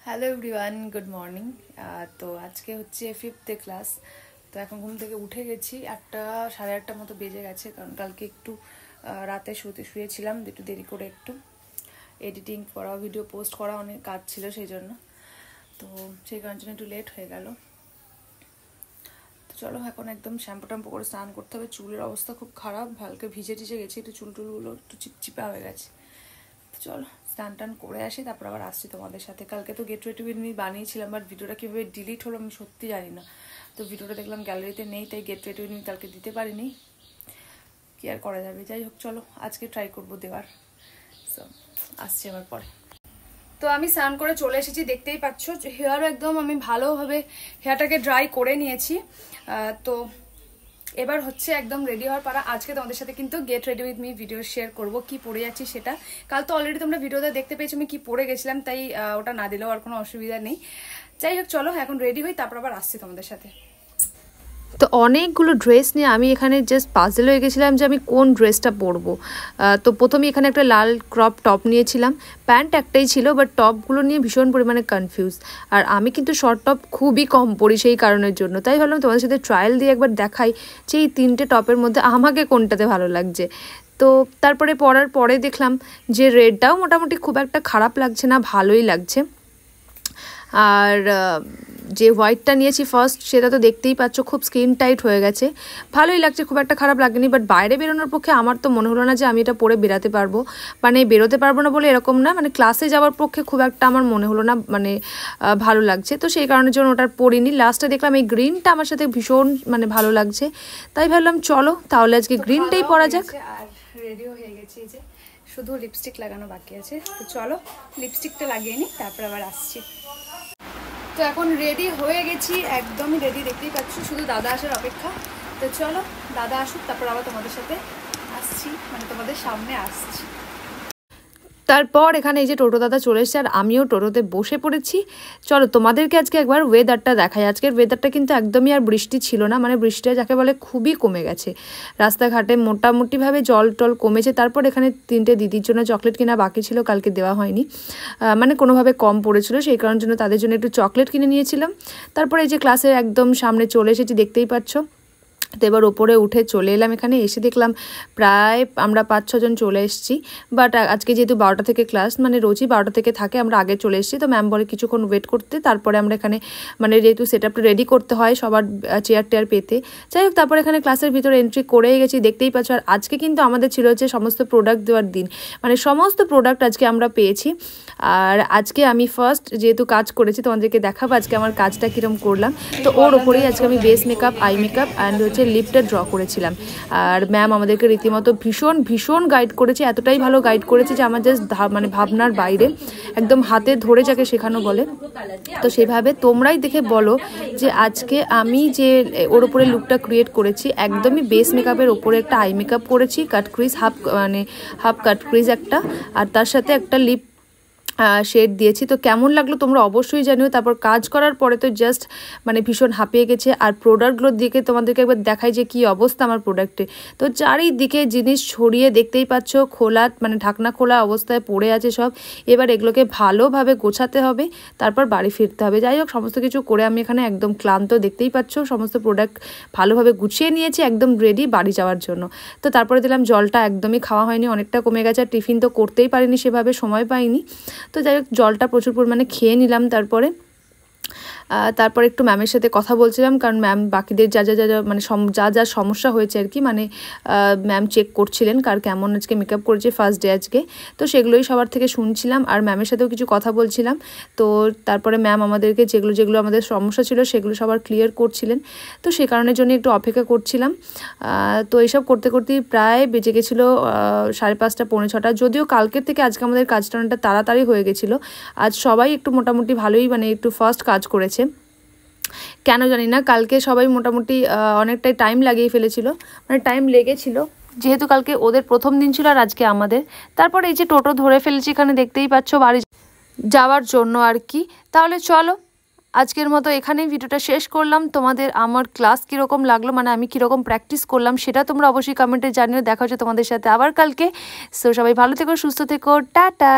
Hello everyone, good morning. তো আজকে হচ্ছে 5th ক্লাস। তো এখন ঘুম থেকে উঠে গেছি, 8টা সাড়ে 8টার মতো বেজে গেছে, কারণ কালকে একটু রাতে শুয়েছিলাম, একটু দেরি করে, একটু এডিটিং করা, ভিডিও পোস্ট করা অনেক কাজ ছিল সেই জন্য। তো সেই কারণের জন্য একটু লেট হয়ে গেল। তো চলো এখন একদম শ্যাম্পু ট্যাম্পু করে স্নান করতে হবে। চুলের অবস্থা খুব খারাপ, হালকা ভিজে টিজে গেছে, একটু চুলটুলগুলো একটু চিপচিপা হয়ে গেছে। তো চলো স্নান টান করে আসি, তারপর আবার আসছি তোমাদের সাথে। কালকে তো গেট রেডি উইথ মি বানিয়েছিলাম, বাট ভিডিওটা কীভাবে ডিলিট হলো আমি সত্যি জানি না। তো ভিডিওটা দেখলাম গ্যালারিতে নেই, তাই গেট রেডি উইথ মি কালকে দিতে পারিনি, কি আর করা যাবে। যাই হোক, চলো আজকে ট্রাই করবো দেওয়ার। সো আসছি আবার পরে। তো আমি স্নান করে চলে এসেছি, দেখতেই পাচ্ছ হেয়ারও একদম আমি ভালোভাবে হেয়ারটাকে ড্রাই করে নিয়েছি। তো এবার হচ্ছে একদম রেডি হওয়ার পারা। আজকে তোমাদের সাথে কিন্তু get ready with me video share করব, কি পরে যাচ্ছি সেটা। কাল তো অলরেডি তোমরা ভিডিওতে দেখতে পেয়েছো আমি কি পরে গেছিলাম, তাই ওটা না দিলেও আর কোনো অসুবিধা নেই। যাই হোক, চলো এখন রেডি হই, তারপর আবার আসছি তোমাদের সাথে। তো অনেকগুলো ড্রেস নিয়ে আমি এখানে জাস্ট পাজল হয়ে গেছিলাম যে আমি কোন ড্রেসটা পরবো। তো প্রথমে এখানে একটা লাল ক্রপ টপ নিয়েছিলাম, প্যান্ট একটাই ছিল, বাট টপগুলো নিয়ে ভীষণ পরিমাণে কনফিউজ। আর আমি কিন্তু শর্ট টপ খুবই কম পরি সেই কারণের জন্য, তাই ভাবলাম তোমাদের সাথে ট্রায়াল দিয়ে একবার দেখাই যে এই 3টে টপের মধ্যে আমাকে কোনটাতে ভালো লাগছে। তো তারপরে পরার পরে দেখলাম যে রেডটাও মোটামুটি খুব একটা খারাপ লাগছে না, ভালোই লাগছে। আর যে হোয়াইটটা নিয়েছি ফার্স্ট, সেটা তো দেখতেই পাচ্ছ খুব স্কিন টাইট হয়ে গেছে, ভালোই লাগছে, খুব একটা খারাপ লাগেনি। বাট বাইরে বেরোনোর পক্ষে আমার তো মনে হলো না যে আমি এটা পরে বেরোতে পারবো। মানে বেরোতে পারবো না বলে এরকম না, মানে ক্লাসে যাওয়ার পক্ষে খুব একটা আমার মনে হলো না মানে ভালো লাগছে। তো সেই কারণের জন্য ওটা পরিনি। লাস্টে দেখলাম এই গ্রিনটা আমার সাথে ভীষণ মানে ভালো লাগছে, তাই ভাবলাম চলো তাহলে আজকে গ্রিনটাই পরা যাক। আর রেডিও হয়ে গেছে, যে শুধু লিপস্টিক লাগানো বাকি আছে। তো চলো লিপস্টিকটা লাগিয়ে নিই, তারপর আবার আসছি। তো এখন রেডি হয়ে গেছি, একদমই রেডি, দেখতেই পাচ্ছ, শুধু দাদা আসার অপেক্ষা। তো চলো দাদা আসুক, তারপর আবার তোমাদের সাথে আসছি, মানে তোমাদের সামনে আসছি। তারপর এখানে এই যে টোটো দাদা চলে এসেছে, আর আমিও টোটোতে বসে পড়েছি। চলো তোমাদেরকে আজকে একবার ওয়েদারটা দেখাই। আজকের ওয়েদারটা কিন্তু একদমই আর বৃষ্টি ছিল না, মানে বৃষ্টিটা যাকে বলে খুবই কমে গেছে। রাস্তাঘাটে মোটামুটিভাবে জল টল কমেছে। তারপর এখানে 3টে দিদির জন্য চকলেট কেনা বাকি ছিল, কালকে দেওয়া হয়নি, মানে কোনোভাবে কম পড়েছিল, সেই কারণের জন্য তাদের জন্য একটু চকলেট কিনে নিয়েছিলাম। তারপরে এই যে ক্লাসের একদম সামনে চলে এসেছি, দেখতেই পাচ্ছ। তো এবার ওপরে উঠে চলে এলাম, এখানে এসে দেখলাম প্রায় আমরা 5-6 জন চলে এসেছি। বাট আজকে যেহেতু 12টা থেকে ক্লাস, মানে রোজই 12টা থেকে থাকে, আমরা আগে চলে এসেছি। তো ম্যাম বলে কিছুক্ষণ ওয়েট করতে, তারপরে আমরা এখানে মানে যেহেতু সেটআপটা রেডি করতে হয় সবার চেয়ার টেয়ার পেতে। যাই হোক, তারপর এখানে ক্লাসের ভিতরে এন্ট্রি করেই গেছি, দেখতেই পাচ্ছ। আর আজকে কিন্তু আমাদের ছিল হচ্ছে সমস্ত প্রোডাক্ট দেওয়ার দিন, মানে সমস্ত প্রোডাক্ট আজকে আমরা পেয়েছি। আর আজকে আমি ফার্স্ট যেহেতু কাজ করেছি, তোমাদেরকে দেখাবো আজকে আমার কাজটা কীরকম করলাম। তো ওর ওপরেই আজকে আমি base makeup, eye makeup and হচ্ছে লিপটা ড্র করেছিলাম। আর ম্যাম আমাদেরকে রীতিমতো ভীষণ ভীষণ গাইড করেছে, এতটাই ভালো গাইড করেছে যে আমার জাস্ট মানে ভাবনার বাইরে, একদম হাতে ধরে যাকে শেখানো বলে। তো সেভাবে তোমরাই দেখে বলো যে আজকে আমি যে ওর ওপরে লুকটা ক্রিয়েট করেছি, একদমই বেস মেকআপের ওপরে একটা আই মেকআপ করেছি, কাট ক্রিজ হাফ কাট ক্রিজ একটা, আর তার সাথে একটা লিপ শেড দিয়েছি। তো কেমন লাগলো তোমরা অবশ্যই জানিও। তারপর কাজ করার পরে তো জাস্ট মানে ভীষণ হাঁপিয়ে গেছে। আর প্রোডাক্টগুলোর দিকে তোমাদেরকে একবার দেখাই যে কী অবস্থা আমার প্রোডাক্টে। তো চারিদিকে জিনিস ছড়িয়ে দেখতেই পাচ্ছ, খোলা মানে ঢাকনা খোলা অবস্থায় পড়ে আছে সব। এবার এগুলোকে ভালোভাবে গোছাতে হবে, তারপর বাড়ি ফিরতে হবে। যাই হোক, সমস্ত কিছু করে আমি এখানে একদম ক্লান্ত, দেখতেই পাচ্ছ সমস্ত প্রোডাক্ট ভালোভাবে গুছিয়ে নিয়েছি, একদম রেডি বাড়ি যাওয়ার জন্য। তো তারপরে দিলাম জলটা একদমই খাওয়া হয়নি, অনেকটা কমে গেছে। আর টিফিন তো করতেই পারিনি, সেভাবে সময় পাইনি। তো যাই হোক, জলটা প্রচুর পরিমাণে খেয়ে নিলাম। তারপরে একটু ম্যামের সাথে কথা বলছিলাম, কারণ ম্যাম বাকিদের যা মানে যা সমস্যা হয়েছে আর কি, মানে ম্যাম চেক করছিলেন কার কেমন আজকে মেকআপ করেছে ফার্স্ট ডে আজকে। তো সেগুলোই সবার থেকে শুনছিলাম, আর ম্যামের সাথেও কিছু কথা বলছিলাম। তো তারপরে ম্যাম আমাদেরকে যেগুলো আমাদের সমস্যা ছিল সেগুলো সবার ক্লিয়ার করছিলেন। তো সে কারণের জন্য একটু অপেক্ষা করছিলাম। তো এইসব করতে করতেই প্রায় বেজে গেছিলো 5:30 পৌনে 6টা। যদিও কালকের থেকে আজকে আমাদের কাজটা অনেকটা তাড়াতাড়ি হয়ে গেছিলো। আজ সবাই একটু মোটামুটি ভালোই মানে একটু ফাস্ট কাজ করেছে, কেন জানি না। কালকে সবাই মোটামুটি অনেকটাই টাইম লাগিয়ে ফেলেছিল, মানে টাইম লেগেছিল, যেহেতু কালকে ওদের প্রথম দিন ছিল আর আজকে আমাদের। তারপর এই যে টোটো ধরে ফেলেছি এখানে, দেখতেই পাচ্ছ বাড়ি যাওয়ার জন্য আর কি। তাহলে চলো আজকের মতো এখানেই ভিডিওটা শেষ করলাম। তোমাদের আমার ক্লাস কীরকম লাগলো, মানে আমি কীরকম প্র্যাকটিস করলাম, সেটা তোমরা অবশ্যই কমেন্টে জানিও। দেখা হচ্ছে তোমাদের সাথে আবার কালকে। সো সবাই ভালো থেকো, সুস্থ থেকো, টাটা।